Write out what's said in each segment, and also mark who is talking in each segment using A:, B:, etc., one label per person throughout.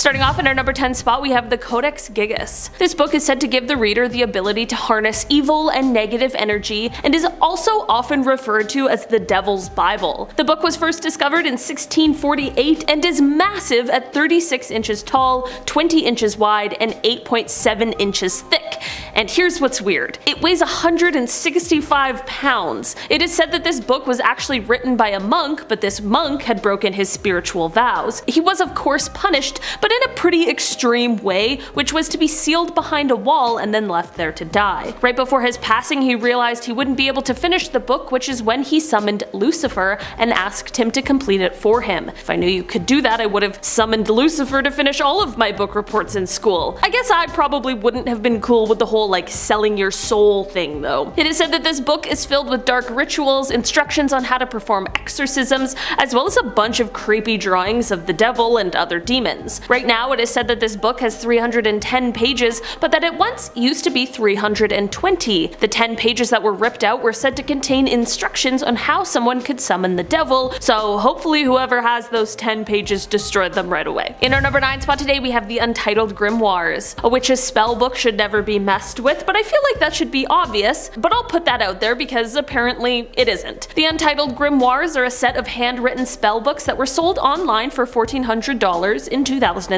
A: Starting off in our number 10 spot, we have the Codex Gigas. This book is said to give the reader the ability to harness evil and negative energy, and is also often referred to as the Devil's Bible. The book was first discovered in 1648 and is massive at 36 inches tall, 20 inches wide, and 8.7 inches thick. And here's what's weird. It weighs 165 pounds. It is said that this book was actually written by a monk, but this monk had broken his spiritual vows. He was of course punished, but in a pretty extreme way, which was to be sealed behind a wall and then left there to die. Right before his passing, he realized he wouldn't be able to finish the book, which is when he summoned Lucifer and asked him to complete it for him. If I knew you could do that, I would have summoned Lucifer to finish all of my book reports in school. I guess I probably wouldn't have been cool with the whole like selling your soul thing though. It is said that this book is filled with dark rituals, instructions on how to perform exorcisms, as well as a bunch of creepy drawings of the devil and other demons. Right now it is said that this book has 310 pages, but that it once used to be 320. The 10 pages that were ripped out were said to contain instructions on how someone could summon the devil, so hopefully whoever has those 10 pages destroyed them right away. In our number 9 spot today, we have the Untitled Grimoires. A witch's spell book should never be messed with, but I feel like that should be obvious, but I'll put that out there because apparently it isn't. The Untitled Grimoires are a set of handwritten spell books that were sold online for $1,400 in 2013.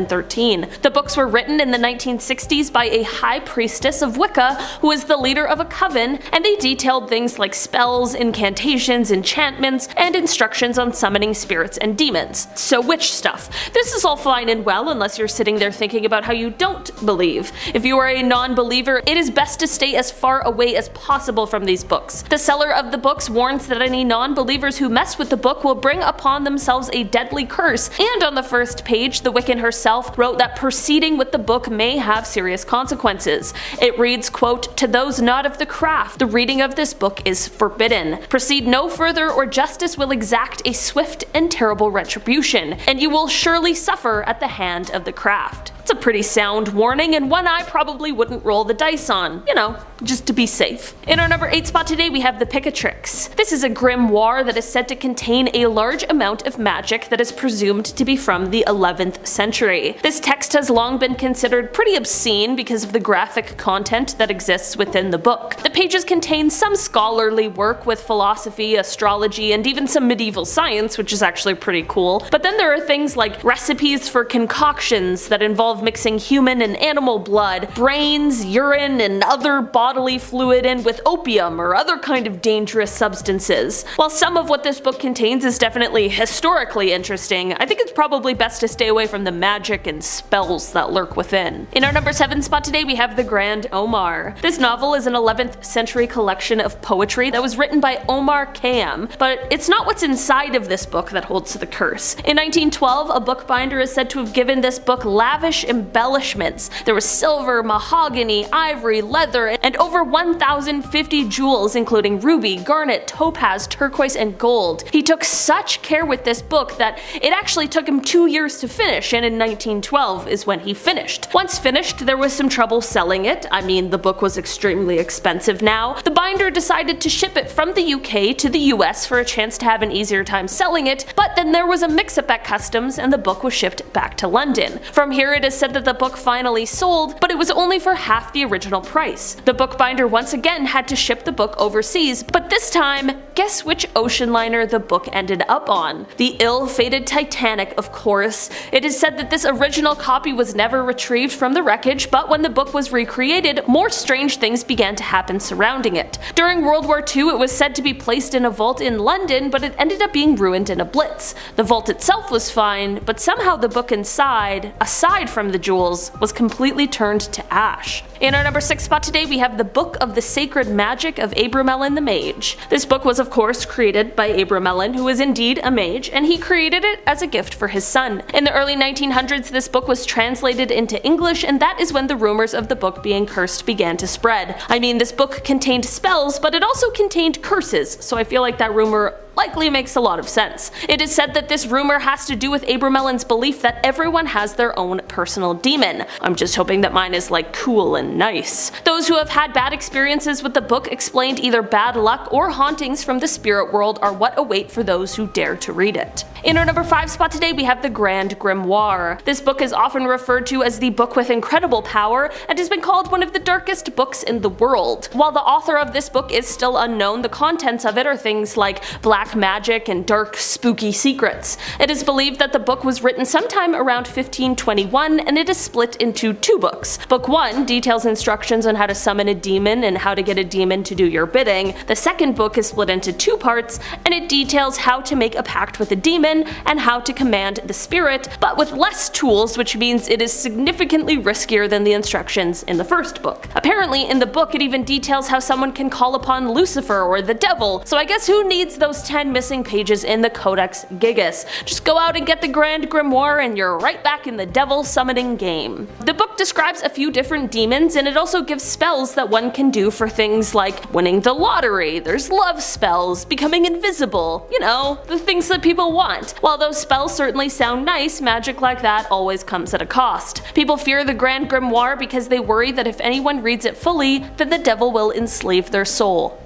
A: The books were written in the 1960s by a high priestess of Wicca who was the leader of a coven, and they detailed things like spells, incantations, enchantments, and instructions on summoning spirits and demons. So witch stuff. This is all fine and well unless you're sitting there thinking about how you don't believe. If you are a non-believer, it is best to stay as far away as possible from these books. The seller of the books warns that any non-believers who mess with the book will bring upon themselves a deadly curse, and on the first page, the Wiccan herself wrote that proceeding with the book may have serious consequences. It reads, quote, "To those not of the craft, the reading of this book is forbidden. Proceed no further or justice will exact a swift and terrible retribution, and you will surely suffer at the hand of the craft." It's a pretty sound warning, and one I probably wouldn't roll the dice on, you know, just to be safe. In our number 8 spot today, we have the Picatrix. This is a grimoire that is said to contain a large amount of magic that is presumed to be from the 11th century. This text has long been considered pretty obscene because of the graphic content that exists within the book. The pages contain some scholarly work with philosophy, astrology, and even some medieval science, which is actually pretty cool. But then there are things like recipes for concoctions that involve mixing human and animal blood, brains, urine, and other bodily fluid in with opium or other kind of dangerous substances. While some of what this book contains is definitely historically interesting, I think it's probably best to stay away from the magic and spells that lurk within. In our number 7 spot today, we have The Grand Omar. This novel is an 11th century collection of poetry that was written by Omar Khayyam, but it's not what's inside of this book that holds the curse. In 1912, a bookbinder is said to have given this book lavish embellishments. There was silver, mahogany, ivory, leather, and over 1,050 jewels including ruby, garnet, topaz, turquoise, and gold. He took such care with this book that it actually took him 2 years to finish, and in 1912 is when he finished. Once finished, there was some trouble selling it. I mean, the book was extremely expensive now. The binder decided to ship it from the UK to the US for a chance to have an easier time selling it, but then there was a mix-up at customs and the book was shipped back to London. From here it is said that the book finally sold, but it was only for half the original price. The bookbinder once again had to ship the book overseas, but this time, guess which ocean liner the book ended up on? The ill-fated Titanic, of course. It is said that this original copy was never retrieved from the wreckage, but when the book was recreated, more strange things began to happen surrounding it. During World War II, it was said to be placed in a vault in London, but it ended up being ruined in a blitz. The vault itself was fine, but somehow the book inside, aside from the jewels, was completely turned to ash. In our number 6 spot today, we have the Book of the Sacred Magic of Abramelin the Mage. This book was of course created by Abramelin, who is indeed a mage, and he created it as a gift for his son. In the early 1900s, this book was translated into English, and that is when the rumors of the book being cursed began to spread. I mean, this book contained spells, but it also contained curses, so I feel like that rumor likely makes a lot of sense. It is said that this rumor has to do with Abramelon's belief that everyone has their own personal demon. I'm just hoping that mine is like cool and nice. Those who have had bad experiences with the book explained either bad luck or hauntings from the spirit world are what await for those who dare to read it. In our number 5 spot today we have the Grand Grimoire. This book is often referred to as the book with incredible power and has been called one of the darkest books in the world. While the author of this book is still unknown, the contents of it are things like black magic and dark spooky secrets. It is believed that the book was written sometime around 1521 and it is split into 2 books. Book 1 details instructions on how to summon a demon and how to get a demon to do your bidding. The second book is split into 2 parts and it details how to make a pact with a demon and how to command the spirit, but with less tools, which means it is significantly riskier than the instructions in the first book. Apparently in the book it even details how someone can call upon Lucifer or the devil, so I guess who needs those 10 missing pages in the Codex Gigas? Just go out and get the Grand Grimoire and you're right back in the devil summoning game. The book describes a few different demons and it also gives spells that one can do for things like winning the lottery, there's love spells, becoming invisible, you know, the things that people want. While those spells certainly sound nice, magic like that always comes at a cost. People fear the Grand Grimoire because they worry that if anyone reads it fully, then the devil will enslave their soul.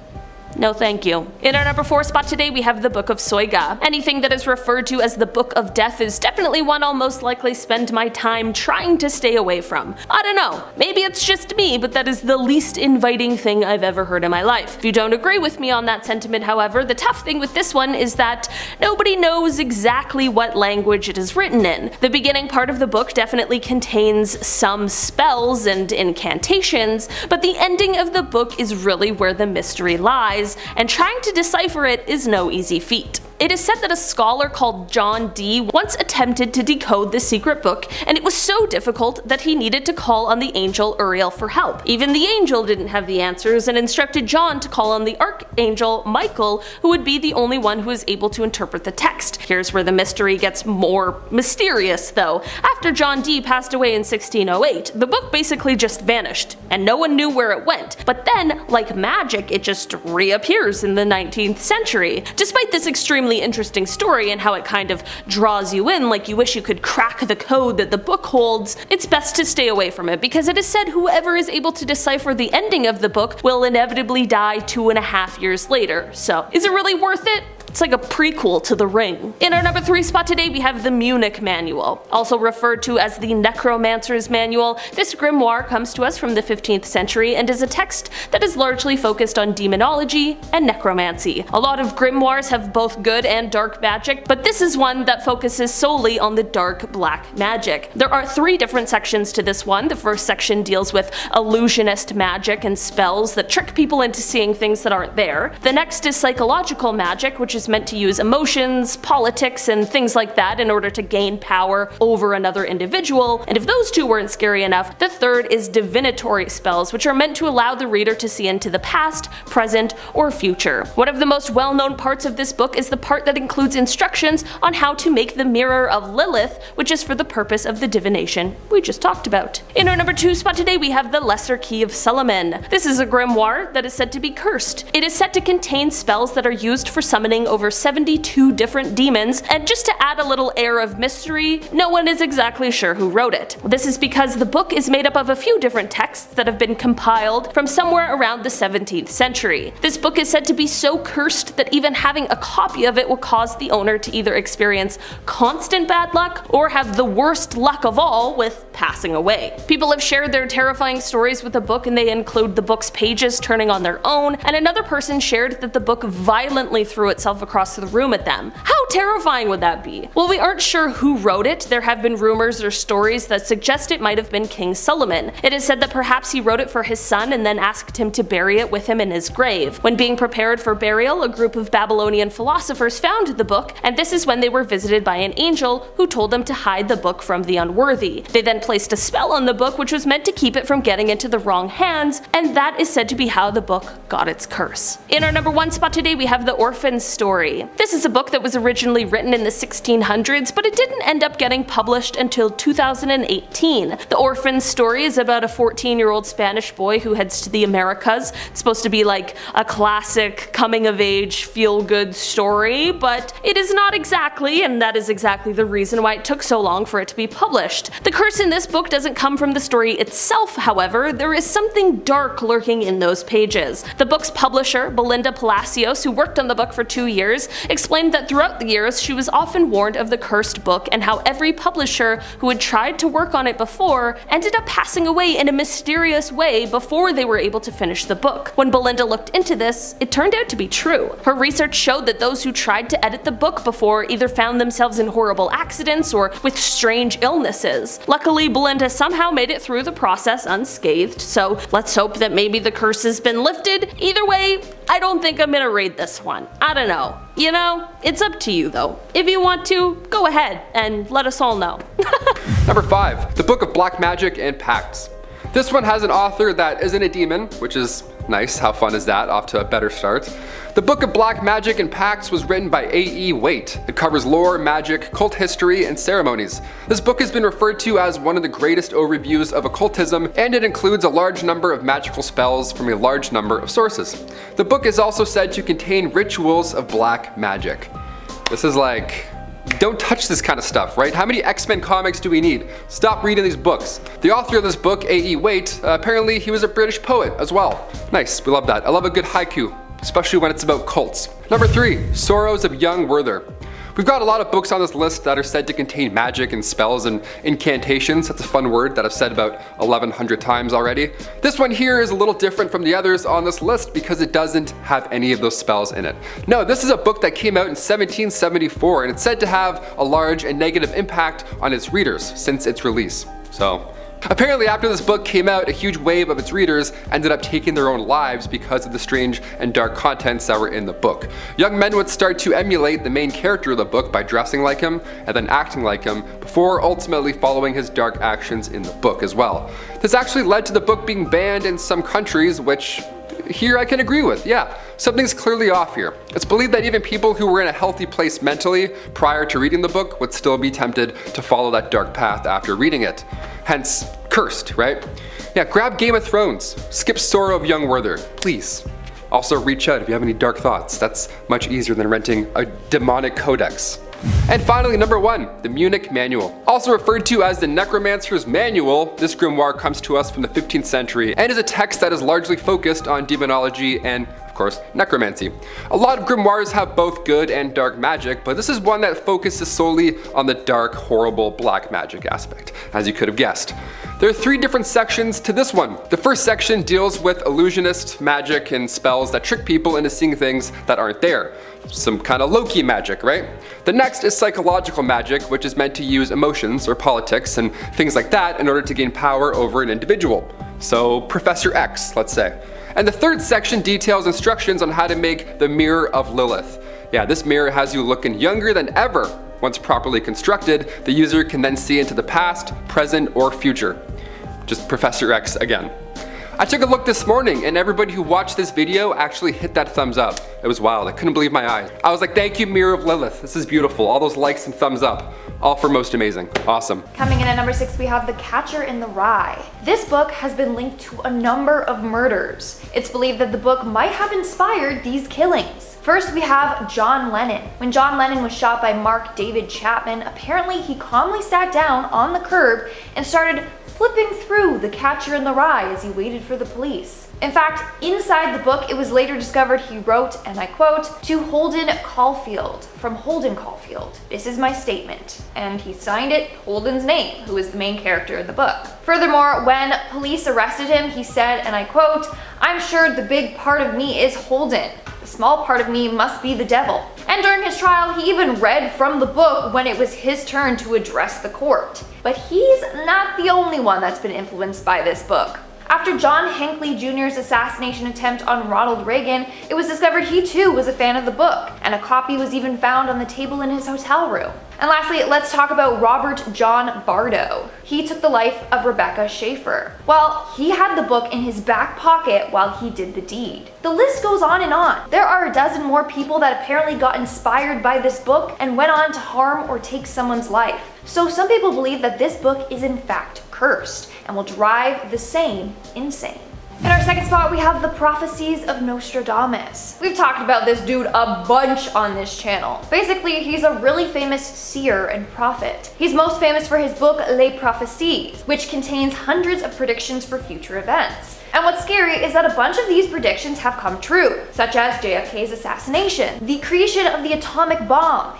A: No thank you. In our number 4 spot today we have the Book of Soiga. Anything that is referred to as the Book of Death is definitely one I'll most likely spend my time trying to stay away from. I don't know, maybe it's just me, but that is the least inviting thing I've ever heard in my life. If you don't agree with me on that sentiment, however, the tough thing with this one is that nobody knows exactly what language it is written in. The beginning part of the book definitely contains some spells and incantations, but the ending of the book is really where the mystery lies, and trying to decipher it is no easy feat. It is said that a scholar called John Dee once attempted to decode the secret book, and it was so difficult that he needed to call on the angel Uriel for help. Even the angel didn't have the answers and instructed John to call on the archangel Michael, who would be the only one who was able to interpret the text. Here's where the mystery gets more mysterious though. After John Dee passed away in 1608, the book basically just vanished, and no one knew where it went. But then, like magic, it just reappears in the 19th century. Despite this extremely interesting story and how it kind of draws you in like you wish you could crack the code that the book holds, it's best to stay away from it because it is said whoever is able to decipher the ending of the book will inevitably die 2.5 years later. So is it really worth it? It's like a prequel to The Ring. In our number 3 spot today we have the Munich Manual. Also referred to as the Necromancer's Manual, this grimoire comes to us from the 15th century and is a text that is largely focused on demonology and necromancy. A lot of grimoires have both good and dark magic, but this is one that focuses solely on the dark black magic. There are 3 different sections to this one. The first section deals with illusionist magic and spells that trick people into seeing things that aren't there. The next is psychological magic, which is meant to use emotions, politics, and things like that in order to gain power over another individual, and if those 2 weren't scary enough, the third is divinatory spells, which are meant to allow the reader to see into the past, present, or future. One of the most well-known parts of this book is the part that includes instructions on how to make the Mirror of Lilith, which is for the purpose of the divination we just talked about. In our number 2 spot today we have the Lesser Key of Solomon. This is a grimoire that is said to be cursed. It is said to contain spells that are used for summoning over 72 different demons, and just to add a little air of mystery, no one is exactly sure who wrote it. This is because the book is made up of a few different texts that have been compiled from somewhere around the 17th century. This book is said to be so cursed that even having a copy of it will cause the owner to either experience constant bad luck or have the worst luck of all with passing away. People have shared their terrifying stories with the book, and they include the book's pages turning on their own, and another person shared that the book violently threw itself across the room at them. How terrifying would that be? Well, we aren't sure who wrote it. There have been rumors or stories that suggest it might have been King Solomon. It is said that perhaps he wrote it for his son and then asked him to bury it with him in his grave. When being prepared for burial, a group of Babylonian philosophers found the book, and this is when they were visited by an angel who told them to hide the book from the unworthy. They then placed a spell on the book which was meant to keep it from getting into the wrong hands, and that is said to be how the book got its curse. In our number 1 spot today we have the Orphan story. story. This is a book that was originally written in the 1600s, but it didn't end up getting published until 2018. The Orphan story is about a 14-year-old Spanish boy who heads to the Americas. It's supposed to be like a classic coming-of-age feel-good story, but it is not exactly, and that is exactly the reason why it took so long for it to be published. The curse in this book doesn't come from the story itself, however. There is something dark lurking in those pages. The book's publisher, Belinda Palacios, who worked on the book for 2 years, explained that throughout the years she was often warned of the cursed book and how every publisher who had tried to work on it before ended up passing away in a mysterious way before they were able to finish the book. When Belinda looked into this, it turned out to be true. Her research showed that those who tried to edit the book before either found themselves in horrible accidents or with strange illnesses. Luckily, Belinda somehow made it through the process unscathed, so let's hope that maybe the curse has been lifted. Either way, I don't think I'm gonna read this one. I don't know. You know, it's up to you though. If you want to, go ahead and let us all know.
B: Number 5. The Book of Black Magic and Pacts. This one has an author that isn't a demon, which is nice. How fun is that? Off to a better start. The Book of Black Magic and Pacts was written by A.E. Waite. It covers lore, magic, cult history, and ceremonies. This book has been referred to as one of the greatest overviews of occultism, and it includes a large number of magical spells from a large number of sources. The book is also said to contain rituals of black magic. This is like, don't touch this kind of stuff, right? How many X-Men comics do we need? Stop reading these books. The author of this book, A.E. Waite, apparently he was a British poet as well. Nice, we love that. I love a good haiku, especially when it's about cults. Number 3, Sorrows of Young Werther. We've got a lot of books on this list that are said to contain magic and spells and incantations. That's a fun word that I've said about 1100 times already. This one here is a little different from the others on this list because it doesn't have any of those spells in it. No, this is a book that came out in 1774 and it's said to have a large and negative impact on its readers since its release. So, apparently after this book came out, a huge wave of its readers ended up taking their own lives because of the strange and dark contents that were in the book. Young men would start to emulate the main character of the book by dressing like him and then acting like him before ultimately following his dark actions in the book as well. This actually led to the book being banned in some countries, which here I can agree with. Yeah, something's clearly off here. It's believed that even people who were in a healthy place mentally prior to reading the book would still be tempted to follow that dark path after reading it. Hence, cursed, right? Yeah, grab Game of Thrones, skip Sorrow of Young Werther, please. Also reach out if you have any dark thoughts. That's much easier than renting a demonic codex. And finally, number 1, the Munich Manual. Also referred to as the Necromancer's Manual, this grimoire comes to us from the 15th century and is a text that is largely focused on demonology and, of course, necromancy. A lot of grimoires have both good and dark magic, but this is one that focuses solely on the dark, horrible, black magic aspect, as you could have guessed. There are 3 different sections to this one. The first section deals with illusionist magic and spells that trick people into seeing things that aren't there. Some kind of low-key magic, right? The next is psychological magic, which is meant to use emotions or politics and things like that in order to gain power over an individual. So Professor X, let's say. And the third section details instructions on how to make the Mirror of Lilith. Yeah, this mirror has you looking younger than ever. Once properly constructed, the user can then see into the past, present, or future. Just Professor X again. I took a look this morning and everybody who watched this video actually hit that thumbs up. It was wild, I couldn't believe my eyes. I was like, thank you Mirror of Lilith, this is beautiful. All those likes and thumbs up, all for most amazing, awesome.
C: Coming in at number 6, we have The Catcher in the Rye. This book has been linked to a number of murders. It's believed that the book might have inspired these killings. First, we have John Lennon. When John Lennon was shot by Mark David Chapman, apparently he calmly sat down on the curb and started flipping through The Catcher in the Rye as he waited for the police. In fact, inside the book, it was later discovered he wrote, and I quote, "To Holden Caulfield, from Holden Caulfield. This is my statement." And he signed it Holden's name, who is the main character in the book. Furthermore, when police arrested him, he said, and I quote, "I'm sure the big part of me is Holden. The small part of me must be the devil." And during his trial, he even read from the book when it was his turn to address the court. But he's not the only one that's been influenced by this book. After John Hinckley Jr.'s assassination attempt on Ronald Reagan, it was discovered he too was a fan of the book, and a copy was even found on the table in his hotel room. And lastly, let's talk about Robert John Bardo. He took the life of Rebecca Schaeffer. Well, he had the book in his back pocket while he did the deed. The list goes on and on. There are a dozen more people that apparently got inspired by this book and went on to harm or take someone's life. So some people believe that this book is in fact cursed and will drive the sane insane. In our second spot, we have the prophecies of Nostradamus. We've talked about this dude a bunch on this channel. Basically, he's a really famous seer and prophet. He's most famous for his book Les Prophéties, which contains hundreds of predictions for future events. And what's scary is that a bunch of these predictions have come true, such as JFK's assassination, the creation of the atomic bomb,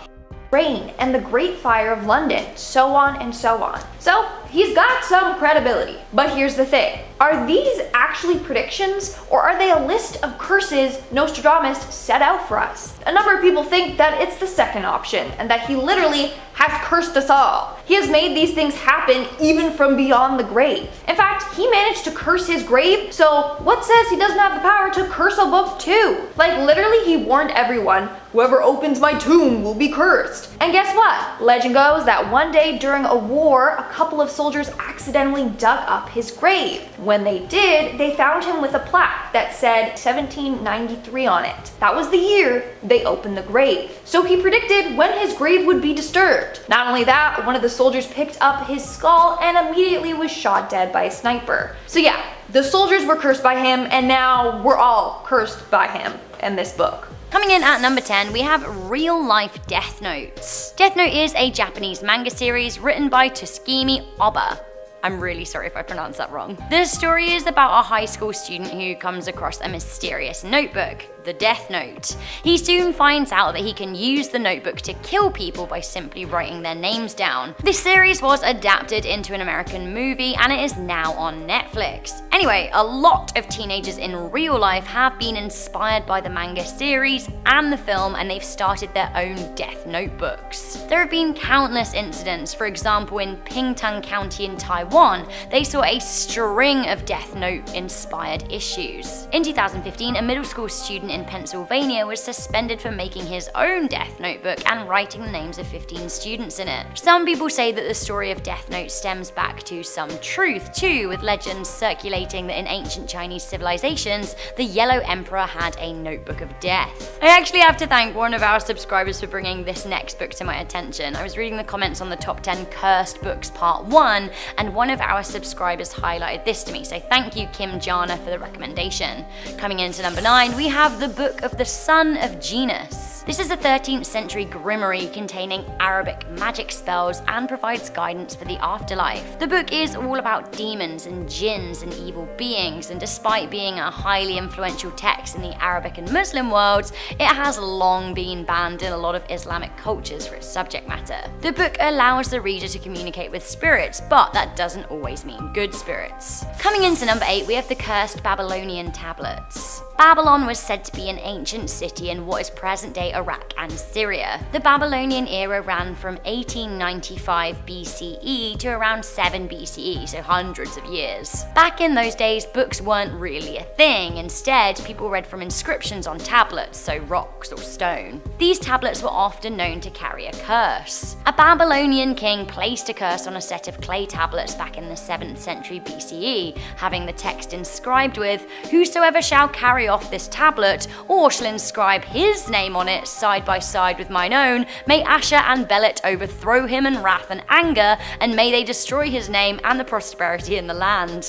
C: rain, and the Great Fire of London, so on and so on. So, he's got some credibility. But here's the thing. Are these actually predictions, or are they a list of curses Nostradamus set out for us? A number of people think that it's the second option, and that he literally has cursed us all. He has made these things happen even from beyond the grave. In fact, he managed to curse his grave, so what says he doesn't have the power to curse a book too? Like literally he warned everyone, whoever opens my tomb will be cursed. And guess what? Legend goes that one day during a war, a couple of soldiers accidentally dug up his grave. When they did, they found him with a plaque that said 1793 on it. That was the year they opened the grave. So he predicted when his grave would be disturbed. Not only that, one of the soldiers picked up his skull and immediately was shot dead by a sniper. So yeah, the soldiers were cursed by him, and now we're all cursed by him and this book.
D: Coming in at number 10, we have Real Life Death Notes. Death Note is a Japanese manga series written by Toshimi Oba. I'm really sorry if I pronounced that wrong. The story is about a high school student who comes across a mysterious notebook, the Death Note. He soon finds out that he can use the notebook to kill people by simply writing their names down. This series was adapted into an American movie and it is now on Netflix. Anyway, a lot of teenagers in real life have been inspired by the manga series and the film, and they've started their own Death Note books. There have been countless incidents. For example, in Pingtung County in Taiwan, they saw a string of Death Note inspired issues. In 2015, a middle school student in Pennsylvania was suspended for making his own Death Notebook and writing the names of 15 students in it. Some people say that the story of Death Note stems back to some truth too, with legends circulating that in ancient Chinese civilizations, the Yellow Emperor had a notebook of death. I actually have to thank one of our subscribers for bringing this next book to my attention. I was reading the comments on the top 10 cursed books part 1, and one of our subscribers highlighted this to me, so thank you Kim Jana for the recommendation. Coming into number 9, we have the Book of the Son of Genus. This is a 13th century grimoire containing Arabic magic spells and provides guidance for the afterlife. The book is all about demons and jinns and evil beings, and despite being a highly influential text in the Arabic and Muslim worlds, it has long been banned in a lot of Islamic cultures for its subject matter. The book allows the reader to communicate with spirits, but that doesn't always mean good spirits. Coming into number 8, we have the Cursed Babylonian Tablets. Babylon was said to be an ancient city in what is present-day Iraq and Syria. The Babylonian era ran from 1895 BCE to around 7 BCE, so hundreds of years. Back in those days, books weren't really a thing. Instead, people read from inscriptions on tablets, so rocks or stone. These tablets were often known to carry a curse. A Babylonian king placed a curse on a set of clay tablets back in the 7th century BCE, having the text inscribed with, "Whosoever shall carry off this tablet, or shall inscribe his name on it side by side with mine own, may Asher and Belet overthrow him in wrath and anger, and may they destroy his name and the prosperity in the land."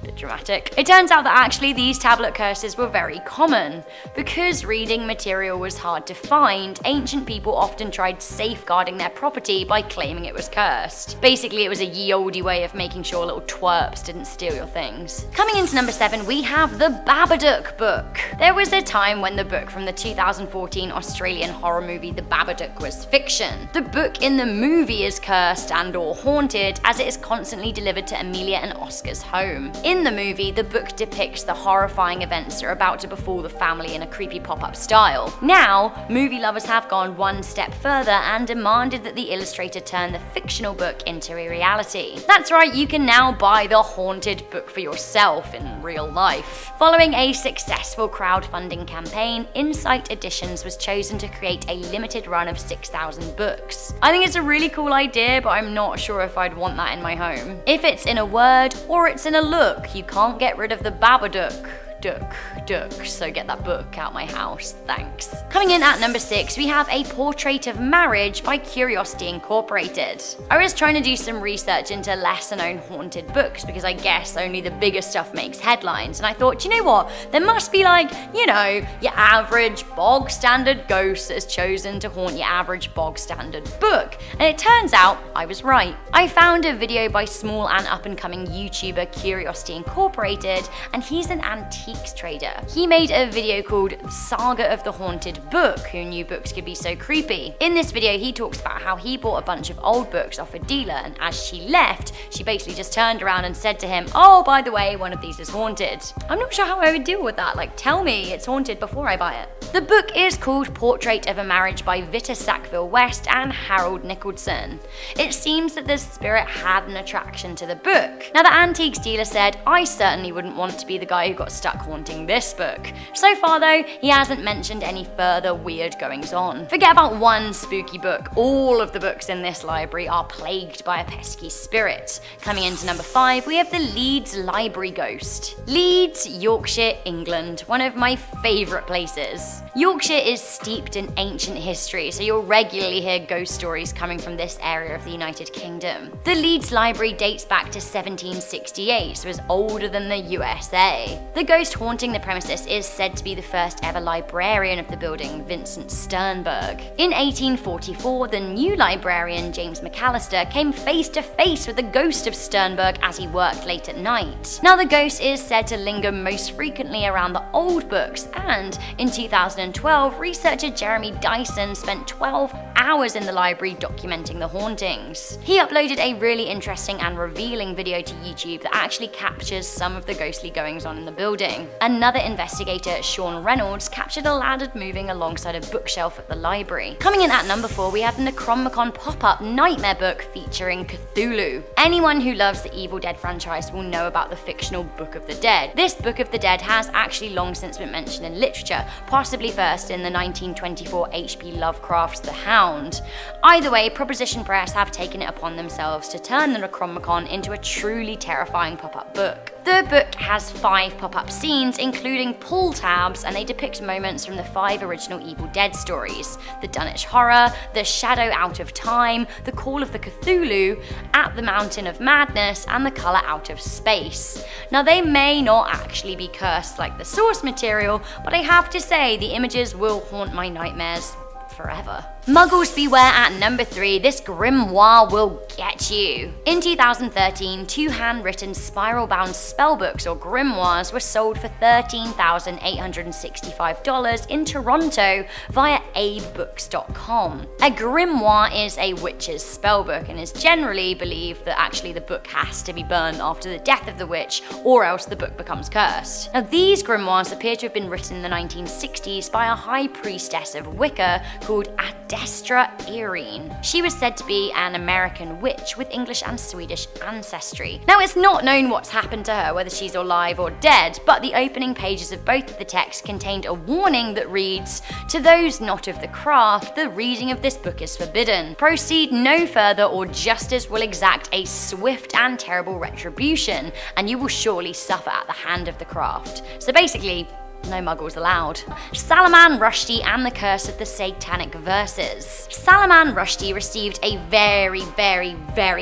D: Bit dramatic. It turns out that actually these tablet curses were very common. Because reading material was hard to find, ancient people often tried safeguarding their property by claiming it was cursed. Basically, it was a ye olde way of making sure little twerps didn't steal your things. Coming into number 7, we have the Babadook Book. There was a time when the book from the 2014 Australian horror movie The Babadook was fiction. The book in the movie is cursed and or haunted, as it is constantly delivered to Amelia and Oscar's home. In the movie, the book depicts the horrifying events that are about to befall the family in a creepy pop-up style. Now, movie lovers have gone one step further and demanded that the illustrator turn the fictional book into a reality. That's right, you can now buy the haunted book for yourself in real life. Following a successful crowdfunding campaign, Insight Editions was chosen chosen to create a limited run of 6,000 books. I think it's a really cool idea, but I'm not sure if I'd want that in my home. If it's in a word or it's in a look, you can't get rid of the Babadook. Duck, so get that book out my house, thanks. Coming in at number 6, we have A Portrait of Marriage by Curiosity Incorporated. I was trying to do some research into lesser known haunted books because I guess only the bigger stuff makes headlines, and I thought, you know what, there must be like, you know, your average bog standard ghost that's chosen to haunt your average bog standard book, and it turns out I was right. I found a video by small and up and coming YouTuber Curiosity Incorporated, and he's an antiques trader. He made a video called Saga of the Haunted Book, who knew books could be so creepy. In this video, he talks about how he bought a bunch of old books off a dealer, and as she left, she basically just turned around and said to him, oh, by the way, one of these is haunted. I'm not sure how I would deal with that, like tell me it's haunted before I buy it. The book is called Portrait of a Marriage by Vita Sackville West and Harold Nicholson. It seems that the spirit had an attraction to the book. Now the antiques dealer said, I certainly wouldn't want to be the guy who got stuck haunting this book. So far though, he hasn't mentioned any further weird goings on. Forget about one spooky book, all of the books in this library are plagued by a pesky spirit. Coming into number 5, we have the Leeds Library Ghost. Leeds, Yorkshire, England, one of my favourite places. Yorkshire is steeped in ancient history, so you'll regularly hear ghost stories coming from this area of the United Kingdom. The Leeds Library dates back to 1768, so it's older than the USA. The ghost haunting the premises is said to be the first ever librarian of the building, Vincent Sternberg. In 1844, the new librarian, James McAllister, came face to face with the ghost of Sternberg as he worked late at night. Now the ghost is said to linger most frequently around the old books, and in 2012, researcher Jeremy Dyson spent 12 hours in the library documenting the hauntings. He uploaded a really interesting and revealing video to YouTube that actually captures some of the ghostly goings on in the building. Another investigator, Sean Reynolds, captured a ladder moving alongside a bookshelf at the library. Coming in at number 4, we have the Necronomicon pop-up nightmare book featuring Cthulhu. Anyone who loves the Evil Dead franchise will know about the fictional Book of the Dead. This Book of the Dead has actually long since been mentioned in literature, possibly first in the 1924 H.P. Lovecraft's The Hound. Either way, Proposition Press have taken it upon themselves to turn the Necronomicon into a truly terrifying pop-up book. The book has 5 pop-up scenes, including pull tabs, and they depict moments from the 5 original Evil Dead stories: the Dunwich Horror, the Shadow Out of Time, the Call of the Cthulhu, At the Mountain of Madness, and the Color Out of Space. Now they may not actually be cursed like the source material, but I have to say the images will haunt my nightmares forever. Muggles beware at number 3, this grimoire will get you. In 2013, 2 handwritten spiral-bound spellbooks or grimoires were sold for $13,865 in Toronto via abebooks.com. A grimoire is a witch's spellbook and is generally believed that actually the book has to be burned after the death of the witch, or else the book becomes cursed. Now these grimoires appear to have been written in the 1960s by a high priestess of Wicca called Destra Irene. She was said to be an American witch with English and Swedish ancestry. Now it's not known what's happened to her, whether she's alive or dead, but the opening pages of both of the texts contained a warning that reads, "To those not of the craft, the reading of this book is forbidden. Proceed no further or justice will exact a swift and terrible retribution, and you will surely suffer at the hand of the craft." So basically, no muggles allowed. Salman Rushdie and the Curse of the Satanic Verses. Salman Rushdie received a very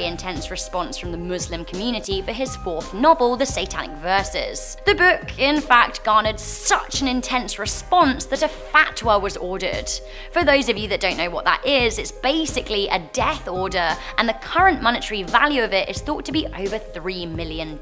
D: intense response from the Muslim community for his 4th novel, The Satanic Verses. The book, in fact, garnered such an intense response that a fatwa was ordered. For those of you that don't know what that is, it's basically a death order, and the current monetary value of it is thought to be over $3 million.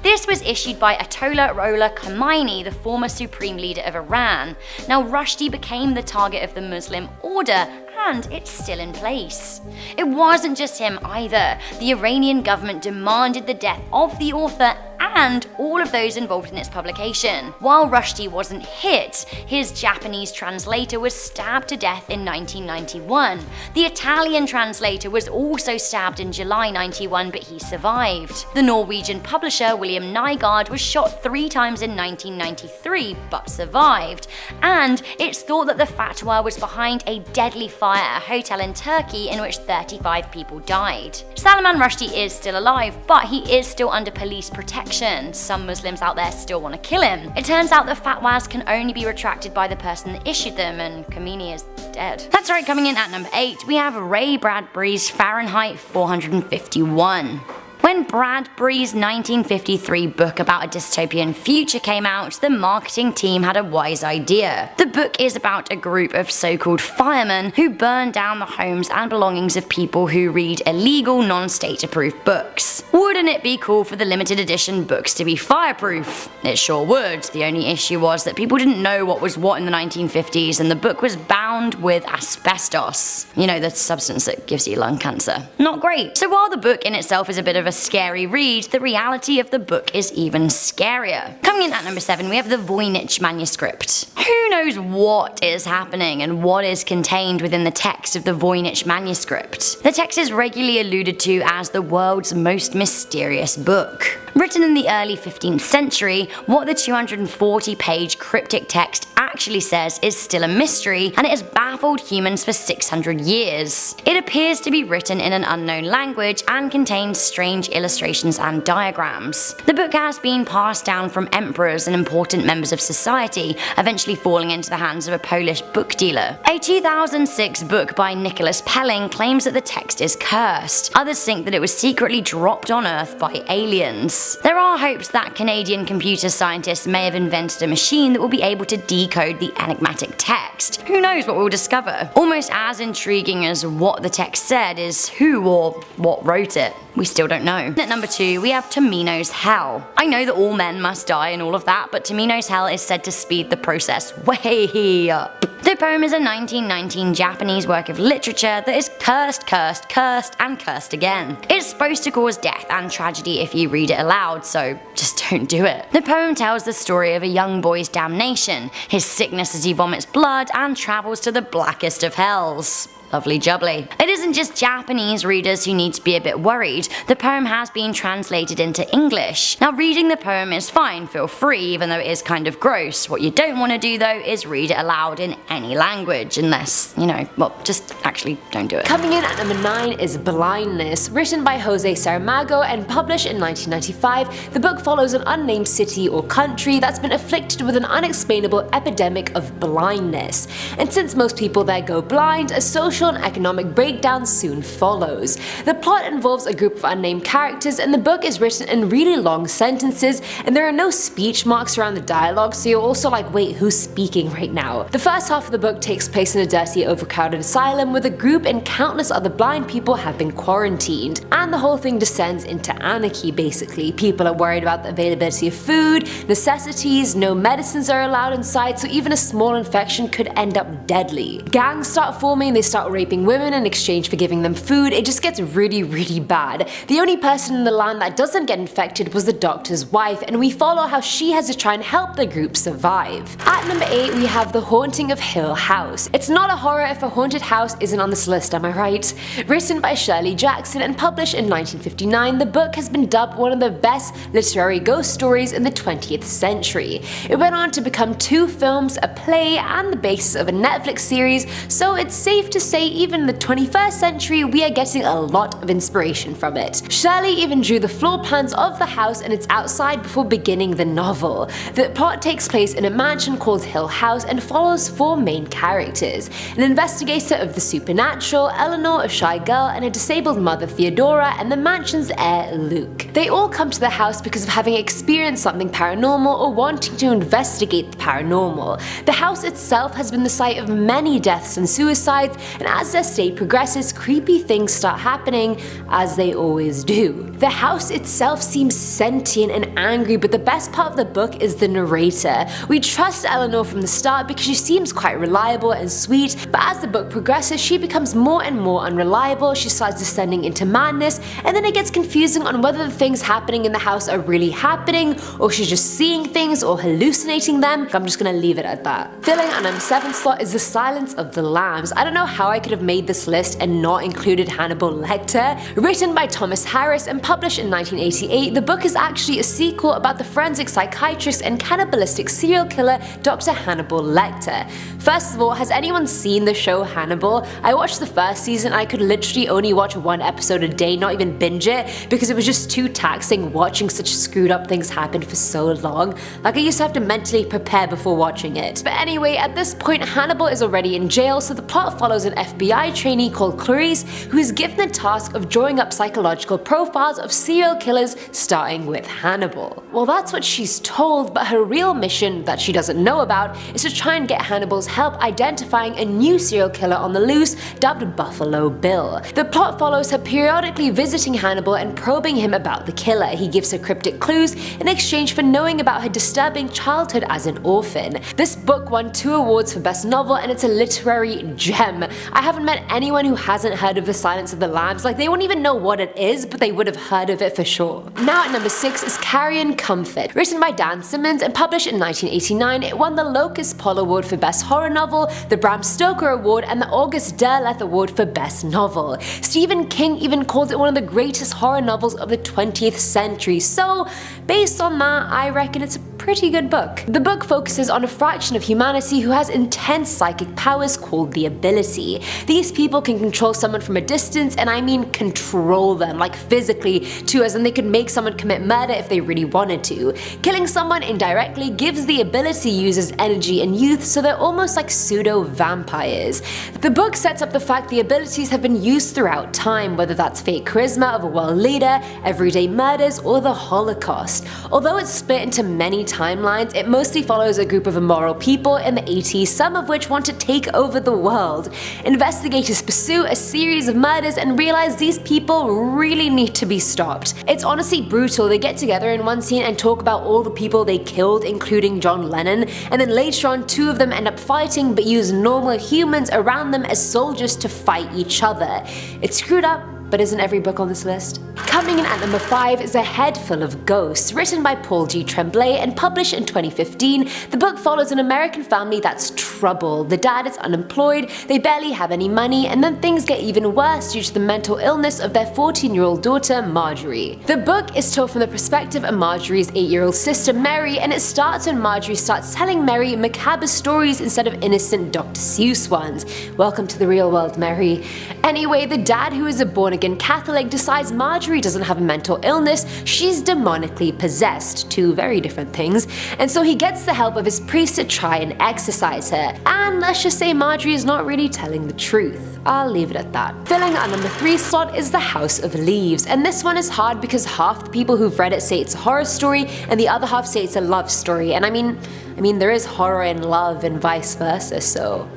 D: This was issued by Ayatollah Ruhollah Khomeini, the former supreme leader of Iran. Now Rushdie became the target of the Muslim order, and it's still in place. It wasn't just him either. The Iranian government demanded the death of the author and all of those involved in its publication. While Rushdie wasn't hit, his Japanese translator was stabbed to death in 1991. The Italian translator was also stabbed in July 91, but he survived. The Norwegian publisher William Nygaard was shot 3 times in 1993, but survived. And it's thought that the fatwa was behind a deadly fire at a hotel in Turkey in which 35 people died. Salman Rushdie is still alive, but he is still under police protection. Some Muslims out there still want to kill him. It turns out that fatwas can only be retracted by the person that issued them, and Khomeini is dead. That's right, coming in at number 8, we have Ray Bradbury's Fahrenheit 451. When Bradbury's 1953 book about a dystopian future came out, the marketing team had a wise idea. The book is about a group of so-called firemen who burn down the homes and belongings of people who read illegal, non-state approved books. Wouldn't it be cool for the limited edition books to be fireproof? It sure would. The only issue was that people didn't know what was what in the 1950s, and the book was bound with asbestos. You know, the substance that gives you lung cancer. Not great. So while the book in itself is a bit of a scary read, the reality of the book is even scarier. Coming in at number 7, we have the Voynich manuscript. Who knows what is happening and what is contained within the text of the Voynich manuscript? The text is regularly alluded to as the world's most mysterious book. Written in the early 15th century, what the 240-page cryptic text actually says is still a mystery, and it has baffled humans for 600 years. It appears to be written in an unknown language and contains strange illustrations and diagrams. The book has been passed down from emperors and important members of society, eventually falling into the hands of a Polish book dealer. A 2006 book by Nicholas Pelling claims that the text is cursed. Others think that it was secretly dropped on Earth by aliens. There are hopes that Canadian computer scientists may have invented a machine that will be able to decode the enigmatic text. Who knows what we'll discover? Almost as intriguing as what the text said is who or what wrote it. We still don't know. At number 2, we have Tamino's Hell. I know that all men must die and all of that, but Tamino's Hell is said to speed the process way up. The poem is a 1919 Japanese work of literature that is cursed, cursed, cursed, and cursed again. It's supposed to cause death and tragedy if you read it aloud, so just don't do it. The poem tells the story of a young boy's damnation, his sickness as he vomits blood, and travels to the blackest of hells. Lovely jubbly. It isn't just Japanese readers who need to be a bit worried. The poem has been translated into English. Now, reading the poem is fine, feel free, even though it is kind of gross. What you don't want to do though is read it aloud in any language, unless, well, just actually don't do it.
E: Coming in at number 9 is Blindness. Written by Jose Saramago and published in 1995, the book follows an unnamed city or country that's been afflicted with an unexplainable epidemic of blindness. And since most people there go blind, a social and economic breakdown soon follows. The plot involves a group of unnamed characters, and the book is written in really long sentences, and there are no speech marks around the dialogue, so you're also like, wait, who's speaking right now? The first half of the book takes place in a dirty, overcrowded asylum where the group and countless other blind people have been quarantined, and the whole thing descends into anarchy basically. People are worried about the availability of food, necessities, no medicines are allowed inside, so even a small infection could end up deadly. Gangs start forming, they start raping women in exchange for giving them food. It just gets really, really bad. The only person in the land that doesn't get infected was the doctor's wife, and we follow how she has to try and help the group survive. At number 8, we have The Haunting of Hill House. It's not a horror if a haunted house isn't on this list, am I right? Written by Shirley Jackson and published in 1959, the book has been dubbed one of the best literary ghost stories in the 20th century. It went on to become 2 films, a play, and the basis of a Netflix series, so it's safe to say even in the 21st century we are getting a lot of inspiration from it. Shirley even drew the floor plans of the house and its outside before beginning the novel. The plot takes place in a mansion called Hill House and follows 4 main characters: an investigator of the supernatural, Eleanor, a shy girl, and a disabled mother, Theodora, and the mansion's heir, Luke. They all come to the house because of having experienced something paranormal or wanting to investigate the paranormal. The house itself has been the site of many deaths and suicides, and and as their state progresses, creepy things start happening, as they always do. The house itself seems sentient and angry, but the best part of the book is the narrator. We trust Eleanor from the start because she seems quite reliable and sweet, but as the book progresses, she becomes more and more unreliable, she starts descending into madness, and then it gets confusing on whether the things happening in the house are really happening, or she's just seeing things or hallucinating them. I'm just gonna leave it at that. Filling our number 7 slot is The Silence of the Lambs. I don't know how I could have made this list and not included Hannibal Lecter. Written by Thomas Harris and published in 1988, the book is actually a sequel about the forensic psychiatrist and cannibalistic serial killer Dr. Hannibal Lecter. First of all, has anyone seen the show Hannibal? I watched the first season and I could literally only watch one episode a day, not even binge it, because it was just too taxing watching such screwed up things happen for so long. Like, I used to have to mentally prepare before watching it. But anyway, at this point Hannibal is already in jail, so the plot follows an FBI trainee called Clarice who is given the task of drawing up psychological profiles of serial killers, starting with Hannibal. Well, that's what she's told, but her real mission that she doesn't know about is to try and get Hannibal's help identifying a new serial killer on the loose dubbed Buffalo Bill. The plot follows her periodically visiting Hannibal and probing him about the killer. He gives her cryptic clues in exchange for knowing about her disturbing childhood as an orphan. This book won 2 awards for Best Novel and it's a literary gem. I haven't met anyone who hasn't heard of The Silence of the Lambs. Like, they won't even know what it is, but they would have heard of it for sure. Now at number 6 is Carrion Comfort. Written by Dan Simmons and published in 1989, it won the Locust Poll Award for Best Horror Novel, the Bram Stoker Award, and the August Derleth Award for Best Novel. Stephen King even calls it one of the greatest horror novels of the 20th century, so based on that, I reckon it's a pretty good book. The book focuses on a fraction of humanity who has intense psychic powers called the Ability. These people can control someone from a distance, and I mean control them, like physically too, as in they could make someone commit murder if they really wanted to. Killing someone indirectly gives the Ability users energy and youth, so they're almost like pseudo-vampires. The book sets up the fact the abilities have been used throughout time, whether that's fake charisma of a world leader, everyday murders, or the Holocaust. Although it's split into many timelines, it mostly follows a group of immoral people in the 80s, some of which want to take over the world. Investigators pursue a series of murders and realize these people really need to be stopped. It's honestly brutal. They get together in one scene and talk about all the people they killed, including John Lennon, and then later on 2 of them end up fighting but use normal humans around them as soldiers to fight each other. It's screwed up, but isn't every book on this list? Coming in at number 5 is A Head Full of Ghosts. Written by Paul G. Tremblay and published in 2015, the book follows an American family that's troubled. The dad is unemployed, they barely have any money, and then things get even worse due to the mental illness of their 14-year-old daughter, Marjorie. The book is told from the perspective of Marjorie's 8-year-old sister, Mary, and it starts when Marjorie starts telling Mary macabre stories instead of innocent Dr. Seuss ones. Welcome to the real world, Mary. Anyway, the dad, who is a born-again Catholic, decides Marjorie doesn't have a mental illness, she's demonically possessed, 2 very different things, and so he gets the help of his priest to try and exorcise her. And let's just say Marjorie is not really telling the truth. I'll leave it at that. Filling our number 3 slot is The House of Leaves, and this one is hard because half the people who've read it say it's a horror story and the other half say it's a love story, and I mean there is horror in love and vice versa, so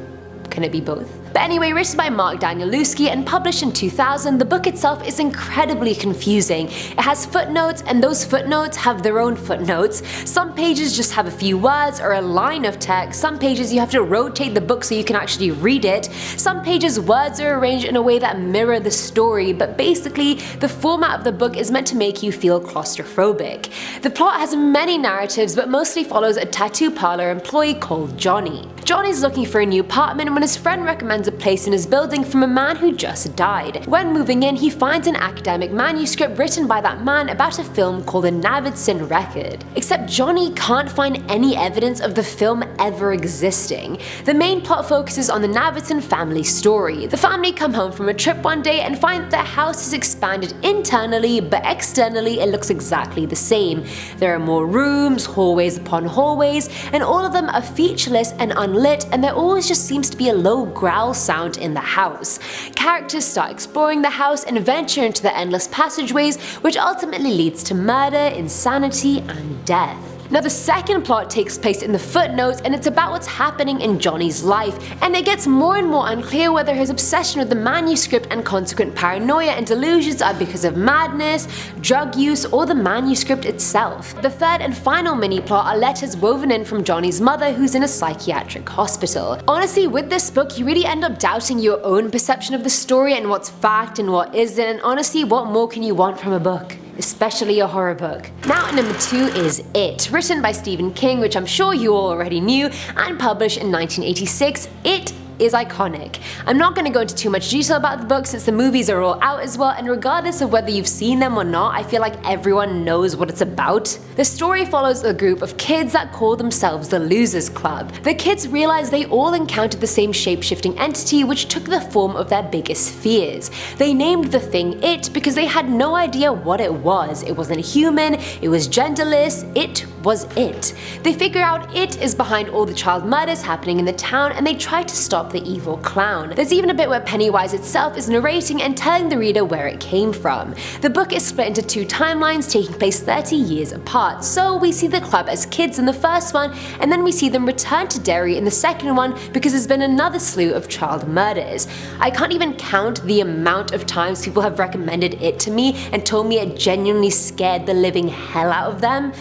E: can it be both? But anyway, written by Mark Danielewski and published in 2000, the book itself is incredibly confusing. It has footnotes, and those footnotes have their own footnotes. Some pages just have a few words or a line of text. Some pages you have to rotate the book so you can actually read it. Some pages words are arranged in a way that mirror the story, but basically the format of the book is meant to make you feel claustrophobic. The plot has many narratives, but mostly follows a tattoo parlor employee called Johnny. Johnny's looking for a new apartment when his friend recommends a place in his building from a man who just died. When moving in, he finds an academic manuscript written by that man about a film called The Navidson Record. Except Johnny can't find any evidence of the film ever existing. The main plot focuses on the Navidson family story. The family come home from a trip one day and find that their house is expanded internally, but externally it looks exactly the same. There are more rooms, hallways upon hallways, and all of them are featureless and unlit, and there always just seems to be a low growl sound in the house. Characters start exploring the house and venture into the endless passageways, which ultimately leads to murder, insanity, and death. Now the second plot takes place in the footnotes, and it's about what's happening in Johnny's life, and it gets more and more unclear whether his obsession with the manuscript and consequent paranoia and delusions are because of madness, drug use, or the manuscript itself. The third and final mini-plot are letters woven in from Johnny's mother, who's in a psychiatric hospital. Honestly, with this book you really end up doubting your own perception of the story and what's fact and what isn't, and honestly, what more can you want from a book? Especially a horror book. Now at number 2 is It, written by Stephen King, which I'm sure you all already knew, and published in 1986. It is iconic. I'm not going to go into too much detail about the book since the movies are all out as well, and regardless of whether you've seen them or not, I feel like everyone knows what it's about. The story follows a group of kids that call themselves the Losers Club. The kids realize they all encountered the same shape-shifting entity which took the form of their biggest fears. They named the thing It because they had no idea what it was. It wasn't human, it was genderless, it was it. They figure out it is behind all the child murders happening in the town, and they try to stop the evil clown. There's even a bit where Pennywise itself is narrating and telling the reader where it came from. The book is split into 2 timelines taking place 30 years apart, so we see the club as kids in the first one, and then we see them return to Derry in the second one because there's been another slew of child murders. I can't even count the amount of times people have recommended it to me and told me it genuinely scared the living hell out of them,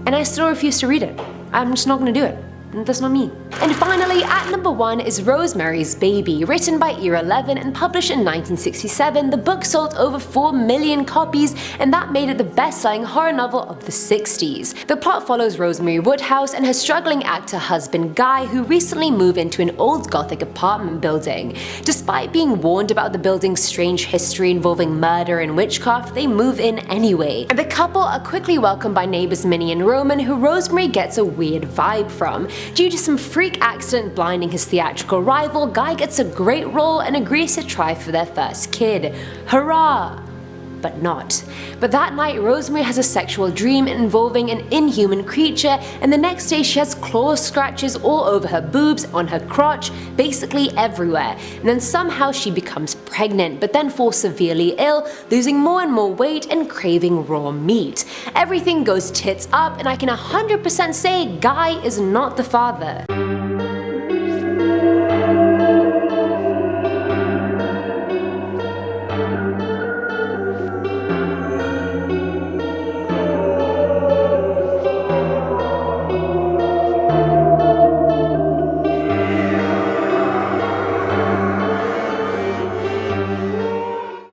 E: and I still refuse to read it. I'm just not gonna do it. That's not me. And finally, at number 1 is Rosemary's Baby, written by Era 11 and published in 1967. The book sold over 4 million copies, and that made it the best-selling horror novel of the 60s. The plot follows Rosemary Woodhouse and her struggling actor husband Guy, who recently moved into an old Gothic apartment building. Despite being warned about the building's strange history involving murder and witchcraft, they move in anyway. And the couple are quickly welcomed by neighbors Minnie and Roman, who Rosemary gets a weird vibe from. Due to some freak accident blinding his theatrical rival, Guy gets a great role and agrees to try for their first kid. Hurrah! But not. But that night, Rosemary has a sexual dream involving an inhuman creature, and the next day she has claw scratches all over her boobs, on her crotch, basically everywhere. And then somehow she becomes pregnant, but then falls severely ill, losing more and more weight and craving raw meat. Everything goes tits up, and I can 100% say Guy is not the father.